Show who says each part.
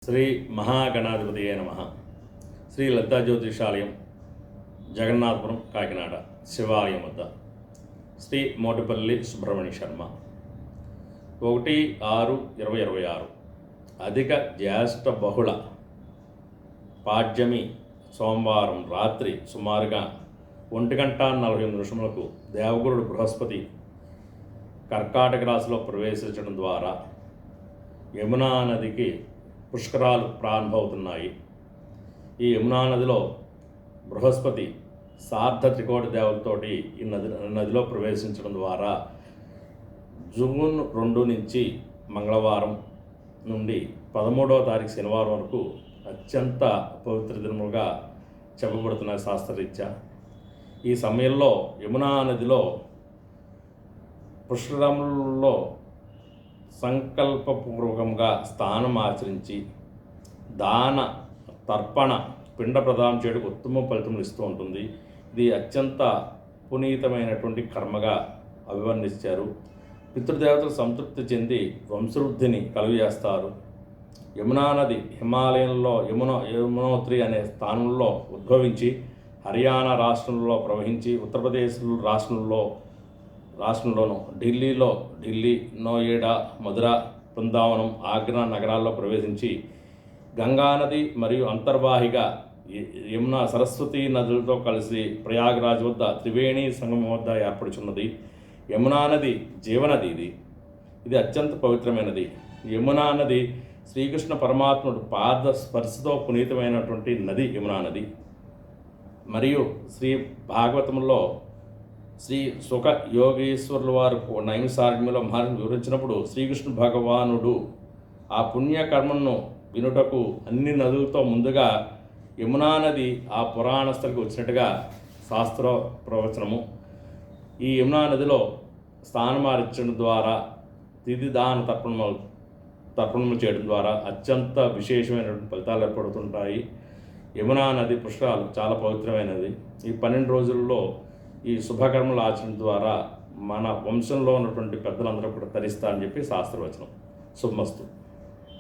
Speaker 1: శ్రీ మహాగణాధిపతియే నమః. శ్రీ లలితా జ్యోతిషాలయం, జగన్నాథపురం, కాకినాడ శివాలయం వద్ద శ్రీ మోటిపల్లి సుబ్రహ్మణ్య శర్మ 1/6/2026 అధిక జ్యేష్ఠ బహుళ పాడ్యమి సోమవారం రాత్రి సుమారుగా 1:48 దేవగురుడు బృహస్పతి కర్కాటక రాశిలో ప్రవేశించడం ద్వారా యమునా నదికి పుష్కరాలు ప్రారంభమవుతున్నాయి. ఈ యమునా నదిలో బృహస్పతి సార్ధ త్రికోటి దేవతతోటి ఈ నదిలో ప్రవేశించడం ద్వారా జూన్ 2 నుంచి మంగళవారం నుండి 13వ తారీఖు శనివారం వరకు అత్యంత పవిత్ర దినములుగా చెప్పబడుతున్న శాస్త్రరీత్యా. ఈ సమయంలో యమునా నదిలో పుష్కరములలో సంకల్పపూర్వకంగా స్నానం ఆచరించి దాన తర్పణ పిండ ప్రదానం చేయడానికి ఉత్తమ ఫలితములు ఇస్తూ ఉంటుంది. ఇది అత్యంత పునీతమైనటువంటి కర్మగా అభివర్ణించారు. పితృదేవతలు సంతృప్తి చెంది వంశవృద్ధిని కలుగజేస్తారు. యమునా నది హిమాలయంలో యమునోత్రి అనే స్థానంలో ఉద్భవించి హర్యానా రాష్ట్రంలో ప్రవహించి ఉత్తరప్రదేశ్ రాష్ట్రంలోను ఢిల్లీ, నోయిడా, మధుర, బృందావనం, ఆగ్రా నగరాల్లో ప్రవేశించి గంగానది మరియు అంతర్వాహిగా యమునా సరస్వతి నదులతో కలిసి ప్రయాగరాజ్ వద్ద త్రివేణి సంగమం వద్ద ఏర్పడుచున్నది. యమునా నది జీవనది. ఇది అత్యంత పవిత్రమైనది. యమునా నది శ్రీకృష్ణ పరమాత్ముడు పాద స్పర్శతో పునీతమైనటువంటి నది యమునా నది. మరియు శ్రీ భాగవతంలో శ్రీ సుఖ యోగేశ్వరుల వారు నైమిసారణ్యంలో మహర్షి వివరించినప్పుడు శ్రీకృష్ణ భగవానుడు ఆ పుణ్యకర్మను వినుటకు అన్ని నదులతో ముందుగా యమునా నది ఆ పురాణ స్థలికి వచ్చినట్టుగా శాస్త్ర ప్రవచనము. ఈ యమునా నదిలో స్నానమార్చడం ద్వారా తిథి దాన తర్పణము చేయడం ద్వారా అత్యంత విశేషమైనటువంటి ఫలితాలు ఏర్పడుతుంటాయి. యమునా నది పుష్కరాలు చాలా పవిత్రమైనది. ఈ 12 రోజుల్లో ఈ శుభకర్మలు ఆచరణ ద్వారా మన వంశంలో ఉన్నటువంటి పెద్దలందరూ కూడా తరిస్తారని చెప్పి శాస్త్రవచనం. శుభమస్తు.